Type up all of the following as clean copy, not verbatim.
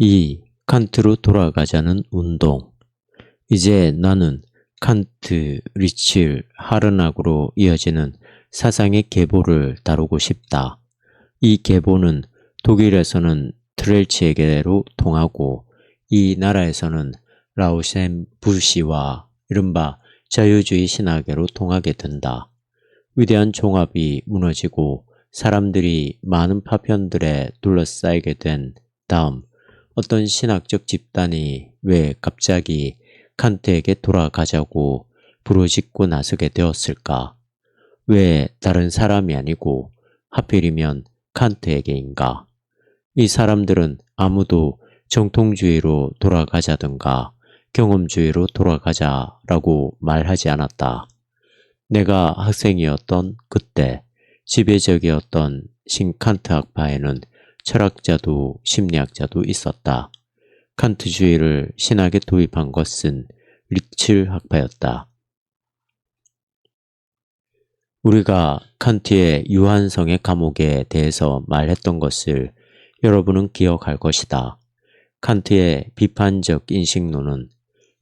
2. 칸트로 돌아가자는 운동. 이제 나는 칸트, 리칠, 하르낙으로 이어지는 사상의 계보를 다루고 싶다. 이 계보는 독일에서는 트렐치에게로 통하고 이 나라에서는 라우셈 부시와 이른바 자유주의 신학계로 통하게 된다. 위대한 종합이 무너지고 사람들이 많은 파편들에 둘러싸이게 된 다음 어떤 신학적 집단이 왜 갑자기 칸트에게 돌아가자고 부르짖고 나서게 되었을까? 왜 다른 사람이 아니고 하필이면 칸트에게인가? 이 사람들은 아무도 정통주의로 돌아가자든가 경험주의로 돌아가자라고 말하지 않았다. 내가 학생이었던 그때 지배적이었던 신칸트 학파에는 철학자도 심리학자도 있었다. 칸트주의를 신학에 도입한 것은 리칠 학파였다. 우리가 칸트의 유한성의 감옥에 대해서 말했던 것을 여러분은 기억할 것이다. 칸트의 비판적 인식론은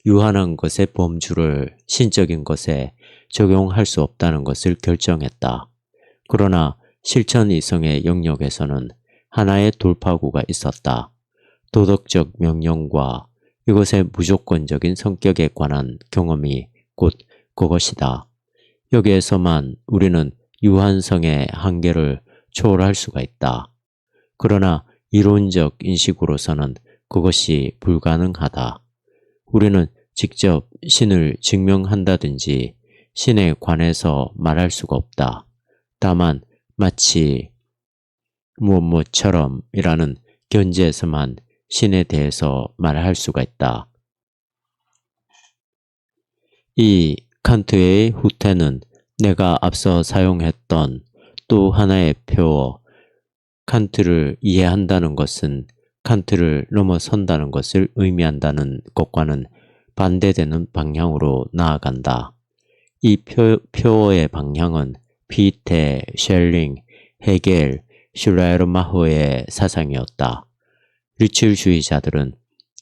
유한한 것의 범주를 신적인 것에 적용할 수 없다는 것을 결정했다. 그러나 실천 이성의 영역에서는 하나의 돌파구가 있었다. 도덕적 명령과 이것의 무조건적인 성격에 관한 경험이 곧 그것이다. 여기에서만 우리는 유한성의 한계를 초월할 수가 있다. 그러나 이론적 인식으로서는 그것이 불가능하다. 우리는 직접 신을 증명한다든지 신에 관해서 말할 수가 없다. 다만 마치 무엇처럼이라는 견지에서만 신에 대해서 말할 수가 있다. 이 칸트의 후퇴는 내가 앞서 사용했던 또 하나의 표어 칸트를 이해한다는 것은 칸트를 넘어선다는 것을 의미한다는 것과는 반대되는 방향으로 나아간다. 이 표어의 방향은 피테, 셸링, 헤겔, 슈라에르마허의 사상이었다. 리칠주의자들은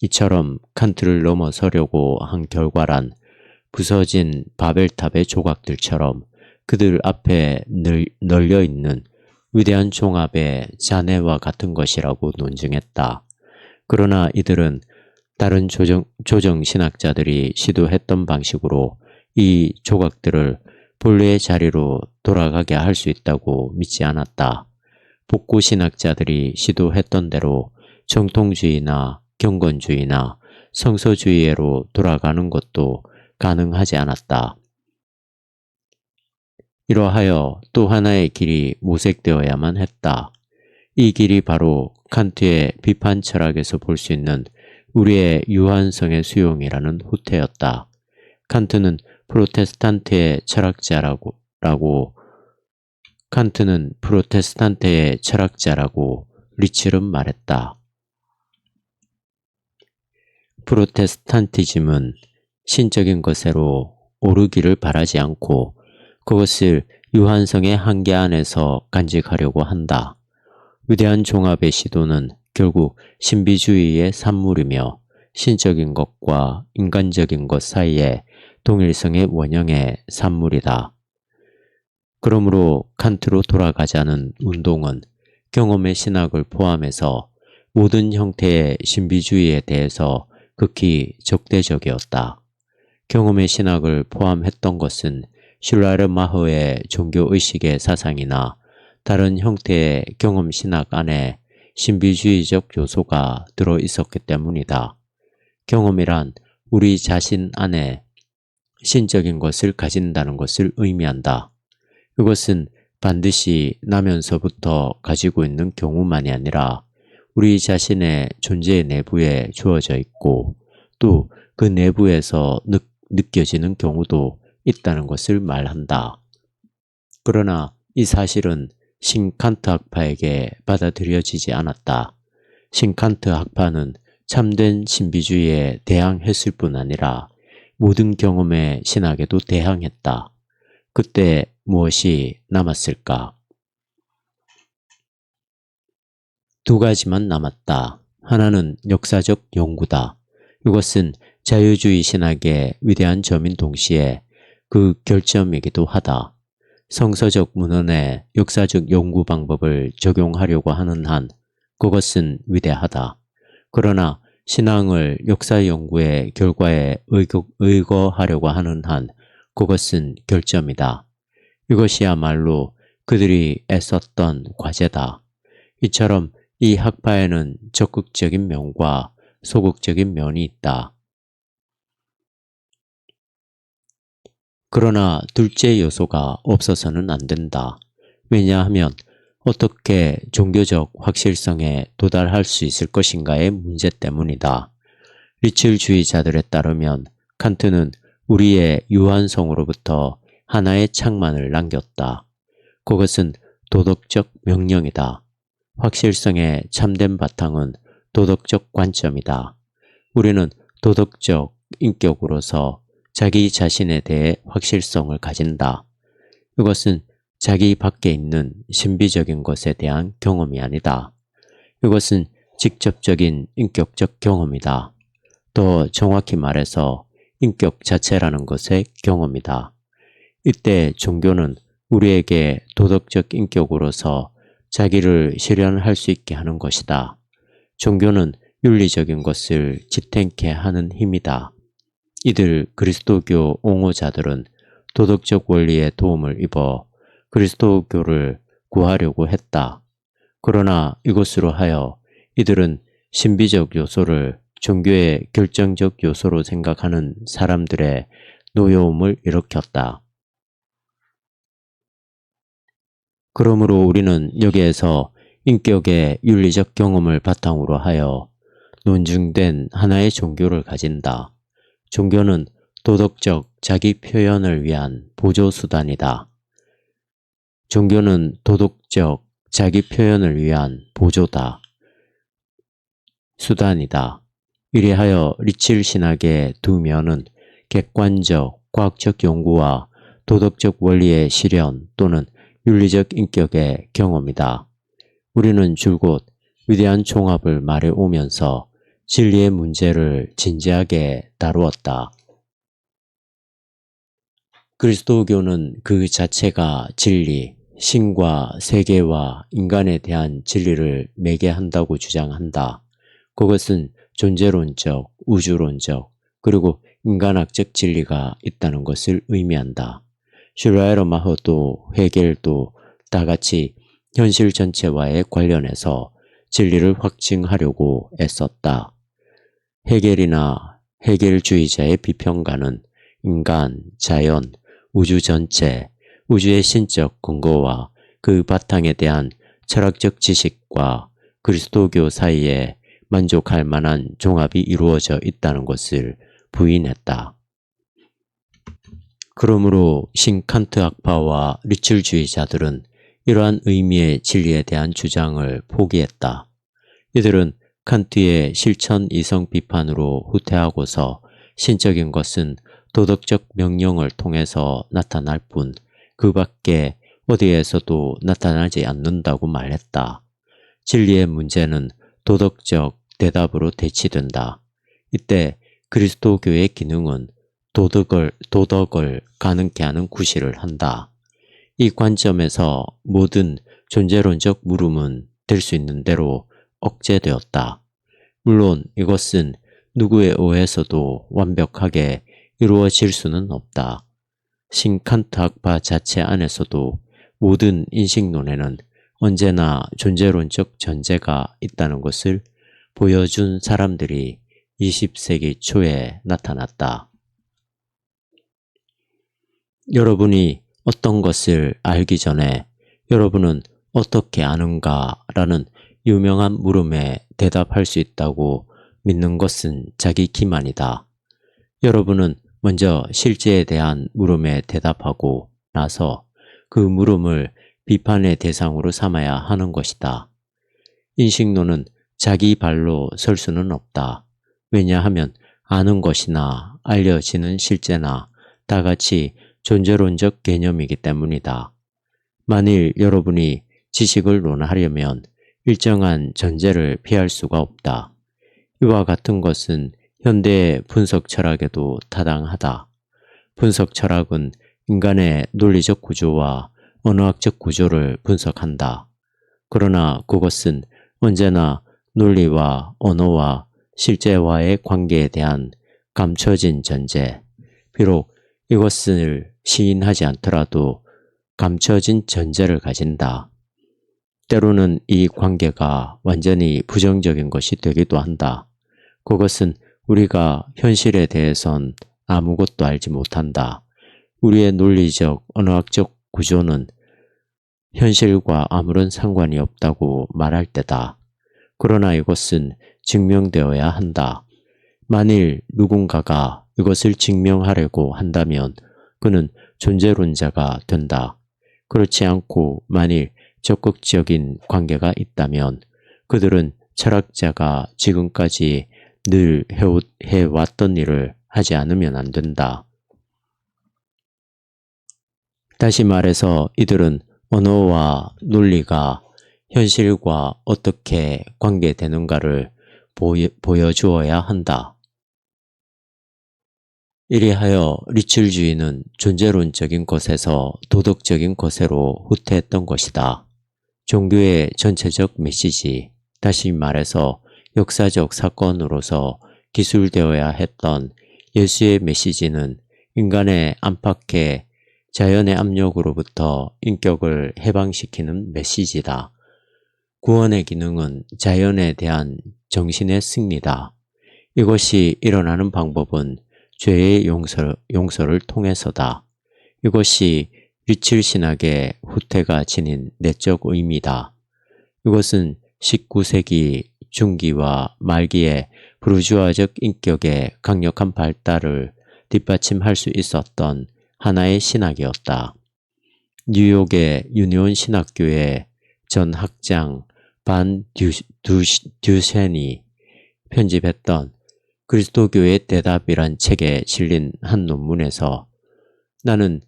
이처럼 칸트를 넘어서려고 한 결과란 부서진 바벨탑의 조각들처럼 그들 앞에 널려있는 위대한 종합의 잔해와 같은 것이라고 논증했다. 그러나 이들은 다른 조정신학자들이 시도했던 방식으로 이 조각들을 본래의 자리로 돌아가게 할 수 있다고 믿지 않았다. 복구신학자들이 시도했던 대로 정통주의나 경건주의나 성서주의로 돌아가는 것도 가능하지 않았다. 이러하여 또 하나의 길이 모색되어야만 했다. 이 길이 바로 칸트의 비판 철학에서 볼 수 있는 우리의 유한성의 수용이라는 후퇴였다. 칸트는 프로테스탄트의 철학자라고 리칠은 말했다. 프로테스탄티즘은 신적인 것으로 오르기를 바라지 않고 그것을 유한성의 한계 안에서 간직하려고 한다. 위대한 종합의 시도는 결국 신비주의의 산물이며 신적인 것과 인간적인 것 사이의 동일성의 원형의 산물이다. 그러므로 칸트로 돌아가자는 운동은 경험의 신학을 포함해서 모든 형태의 신비주의에 대해서 극히 적대적이었다. 경험의 신학을 포함했던 것은 슐라르마허의 종교의식의 사상이나 다른 형태의 경험신학 안에 신비주의적 요소가 들어있었기 때문이다. 경험이란 우리 자신 안에 신적인 것을 가진다는 것을 의미한다. 이것은 반드시 나면서부터 가지고 있는 경우만이 아니라 우리 자신의 존재의 내부에 주어져 있고 또 그 내부에서 느껴지는 경우도 있다는 것을 말한다. 그러나 이 사실은 신칸트 학파에게 받아들여지지 않았다. 신칸트 학파는 참된 신비주의에 대항했을 뿐 아니라 모든 경험의 신학에도 대항했다. 그때 무엇이 남았을까? 두 가지만 남았다. 하나는 역사적 연구다. 이것은 자유주의 신학의 위대한 점인 동시에 그 결점이기도 하다. 성서적 문헌에 역사적 연구 방법을 적용하려고 하는 한 그것은 위대하다. 그러나 신앙을 역사 연구의 결과에 의거하려고 하는 한 그것은 결점이다. 이것이야말로 그들이 애썼던 과제다. 이처럼 이 학파에는 적극적인 면과 소극적인 면이 있다. 그러나 둘째 요소가 없어서는 안 된다. 왜냐하면 어떻게 종교적 확실성에 도달할 수 있을 것인가의 문제 때문이다. 리첼주의자들에 따르면 칸트는 우리의 유한성으로부터 하나의 창만을 남겼다. 그것은 도덕적 명령이다. 확실성의 참된 바탕은 도덕적 관점이다. 우리는 도덕적 인격으로서 자기 자신에 대해 확실성을 가진다. 이것은 자기 밖에 있는 신비적인 것에 대한 경험이 아니다. 이것은 직접적인 인격적 경험이다. 더 정확히 말해서 인격 자체라는 것의 경험이다. 이때 종교는 우리에게 도덕적 인격으로서 자기를 실현할 수 있게 하는 것이다. 종교는 윤리적인 것을 지탱케 하는 힘이다. 이들 그리스도교 옹호자들은 도덕적 원리에 도움을 입어 그리스도교를 구하려고 했다. 그러나 이것으로 하여 이들은 신비적 요소를 종교의 결정적 요소로 생각하는 사람들의 노여움을 일으켰다. 그러므로 우리는 여기에서 인격의 윤리적 경험을 바탕으로 하여 논증된 하나의 종교를 가진다. 종교는 도덕적 자기 표현을 위한 보조수단이다. 종교는 도덕적 자기 표현을 위한 보조다. 수단이다. 이리하여 리칠 신학의 두 면은 객관적, 과학적 연구와 도덕적 원리의 실현 또는 윤리적 인격의 경험이다. 우리는 줄곧 위대한 종합을 말해오면서 진리의 문제를 진지하게 다루었다. 그리스도교는 그 자체가 진리, 신과 세계와 인간에 대한 진리를 매개한다고 주장한다. 그것은 존재론적, 우주론적, 그리고 인간학적 진리가 있다는 것을 의미한다. 슐라이러마허도 헤겔도 다 같이 현실 전체와의 관련해서 진리를 확증하려고 애썼다. 헤겔이나 헤겔주의자의 비평가는 인간, 자연, 우주 전체, 우주의 신적 근거와 그 바탕에 대한 철학적 지식과 그리스도교 사이에 만족할 만한 종합이 이루어져 있다는 것을 부인했다. 그러므로 신칸트 학파와 리첼주의자들은 이러한 의미의 진리에 대한 주장을 포기했다. 이들은 칸트의 실천 이성 비판으로 후퇴하고서 신적인 것은 도덕적 명령을 통해서 나타날 뿐 그 밖에 어디에서도 나타나지 않는다고 말했다. 진리의 문제는 도덕적 대답으로 대치된다. 이때 그리스도교의 기능은 도덕을 가능케 하는 구실을 한다. 이 관점에서 모든 존재론적 물음은 될 수 있는 대로 억제되었다. 물론 이것은 누구에 의해서도 완벽하게 이루어질 수는 없다. 신칸트 학파 자체 안에서도 모든 인식론에는 언제나 존재론적 전제가 있다는 것을 보여준 사람들이 20세기 초에 나타났다. 여러분이 어떤 것을 알기 전에 여러분은 어떻게 아는가 라는 유명한 물음에 대답할 수 있다고 믿는 것은 자기 기만이다. 여러분은 먼저 실제에 대한 물음에 대답하고 나서 그 물음을 비판의 대상으로 삼아야 하는 것이다. 인식론은 자기 발로 설 수는 없다. 왜냐하면 아는 것이나 알려지는 실제나 다 같이 존재론적 개념이기 때문이다. 만일 여러분이 지식을 논하려면 일정한 전제를 피할 수가 없다. 이와 같은 것은 현대의 분석 철학에도 타당하다. 분석 철학은 인간의 논리적 구조와 언어학적 구조를 분석한다. 그러나 그것은 언제나 논리와 언어와 실제와의 관계에 대한 감춰진 전제, 비록 이것을 시인하지 않더라도 감춰진 전제를 가진다. 때로는 이 관계가 완전히 부정적인 것이 되기도 한다. 그것은 우리가 현실에 대해선 아무것도 알지 못한다. 우리의 논리적, 언어학적 구조는 현실과 아무런 상관이 없다고 말할 때다. 그러나 이것은 증명되어야 한다. 만일 누군가가 이것을 증명하려고 한다면 그는 존재론자가 된다. 그렇지 않고 만일 적극적인 관계가 있다면 그들은 철학자가 지금까지 늘 해왔던 일을 하지 않으면 안 된다. 다시 말해서 이들은 언어와 논리가 현실과 어떻게 관계되는가를 보여주어야 한다. 이리하여 리출주의는 존재론적인 것에서 도덕적인 것으로 후퇴했던 것이다. 종교의 전체적 메시지, 다시 말해서 역사적 사건으로서 기술되어야 했던 예수의 메시지는 인간의 안팎의 자연의 압력으로부터 인격을 해방시키는 메시지다. 구원의 기능은 자연에 대한 정신의 승리다. 이것이 일어나는 방법은 죄의 용서를 통해서다. 이것이 리칠 신학의 후퇴가 지닌 내적 의미다. 이것은 19세기 중기와 말기에 부르주아적 인격의 강력한 발달을 뒷받침할 수 있었던 하나의 신학이었다. 뉴욕의 유니온 신학교의 전 학장 반 듀센이 편집했던 그리스도교의 대답이란 책에 실린 한 논문에서 나는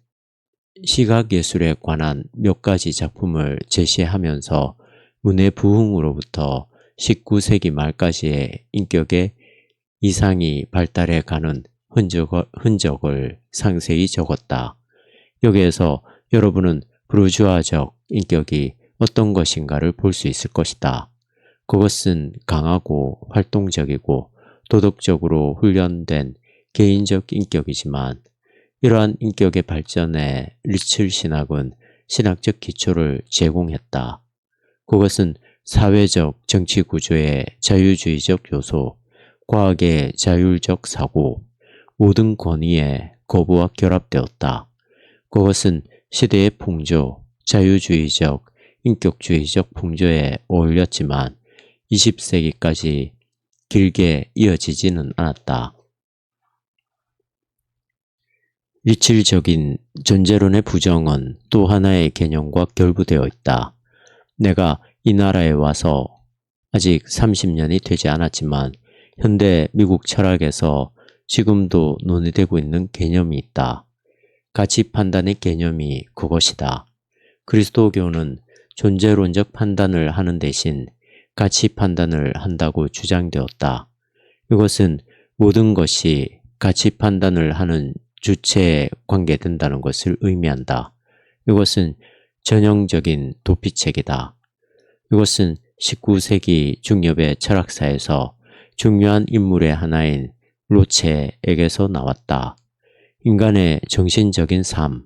시각예술에 관한 몇 가지 작품을 제시하면서 문의 부흥으로부터 19세기 말까지의 인격의 이상이 발달해 가는 흔적을 상세히 적었다. 여기에서 여러분은 부르주아적 인격이 어떤 것인가를 볼 수 있을 것이다. 그것은 강하고 활동적이고 도덕적으로 훈련된 개인적 인격이지만 이러한 인격의 발전에 리칠 신학은 신학적 기초를 제공했다. 그것은 사회적 정치 구조의 자유주의적 요소, 과학의 자율적 사고, 모든 권위의 거부와 결합되었다. 그것은 시대의 풍조, 자유주의적, 인격주의적 풍조에 어울렸지만 20세기까지 길게 이어지지는 않았다. 리칠적인 존재론의 부정은 또 하나의 개념과 결부되어 있다. 내가 이 나라에 와서 아직 30년이 되지 않았지만 현대 미국 철학에서 지금도 논의되고 있는 개념이 있다. 가치 판단의 개념이 그것이다. 그리스도교는 존재론적 판단을 하는 대신 가치 판단을 한다고 주장되었다. 이것은 모든 것이 가치 판단을 하는 주체에 관계된다는 것을 의미한다. 이것은 전형적인 도피책이다. 이것은 19세기 중엽의 철학사에서 중요한 인물의 하나인 로체에게서 나왔다. 인간의 정신적인 삶,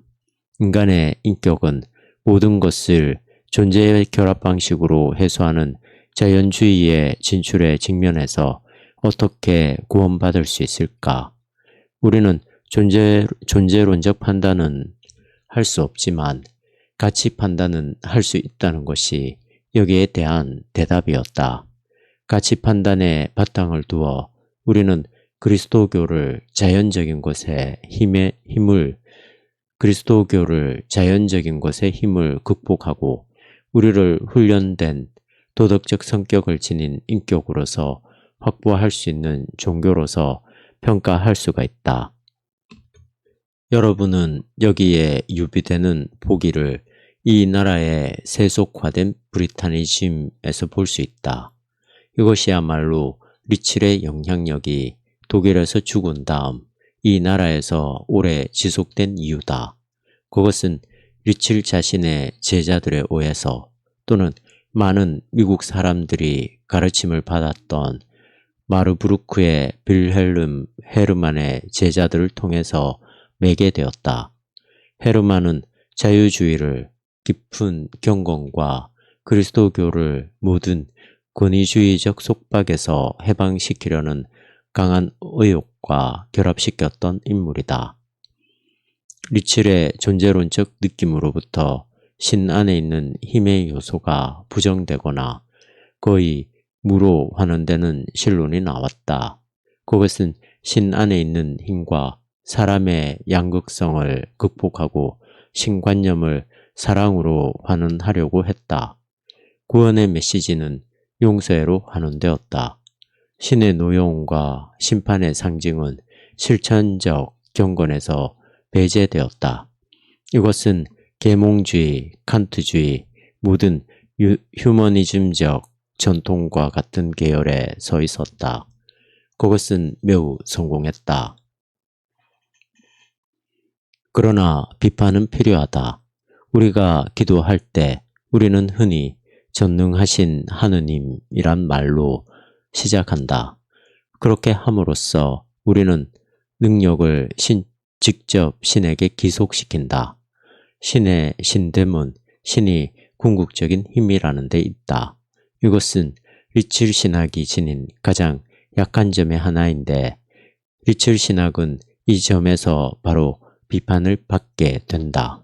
인간의 인격은 모든 것을 존재의 결합 방식으로 해소하는 자연주의의 진출에 직면해서 어떻게 구원받을 수 있을까? 우리는 존재론적 판단은 할 수 없지만 가치 판단은 할 수 있다는 것이 여기에 대한 대답이었다. 가치 판단에 바탕을 두어 우리는 그리스도교를 자연적인 것의 힘을 극복하고 우리를 훈련된 도덕적 성격을 지닌 인격으로서 확보할 수 있는 종교로서 평가할 수가 있다. 여러분은 여기에 유비되는 보기를 이 나라의 세속화된 브리타니즘에서 볼 수 있다. 이것이야말로 리첼의 영향력이 독일에서 죽은 다음 이 나라에서 오래 지속된 이유다. 그것은 리첼 자신의 제자들의 오해서 또는 많은 미국 사람들이 가르침을 받았던 마르부르크의 빌헬름 헤르만의 제자들을 통해서 매개되었다. 헤르만은 자유주의를 깊은 경건과 그리스도교를 모든 권위주의적 속박에서 해방시키려는 강한 의욕과 결합시켰던 인물이다. 리첼의 존재론적 느낌으로부터 신 안에 있는 힘의 요소가 부정되거나 거의 무로 환원되는 신론이 나왔다. 그것은 신 안에 있는 힘과 사람의 양극성을 극복하고 신관념을 사랑으로 환원하려고 했다. 구원의 메시지는 용서해로 환원되었다. 신의 노여움과 심판의 상징은 실천적 경건에서 배제되었다. 이것은 계몽주의, 칸트주의, 모든 휴머니즘적 전통과 같은 계열에 서 있었다. 그것은 매우 성공했다. 그러나 비판은 필요하다. 우리가 기도할 때 우리는 흔히 전능하신 하느님이란 말로 시작한다. 그렇게 함으로써 우리는 능력을 직접 신에게 기속시킨다. 신의 신됨은 신이 궁극적인 힘이라는 데 있다. 이것은 리첼 신학이 지닌 가장 약한 점의 하나인데 리첼 신학은 이 점에서 바로 비판을 받게 된다.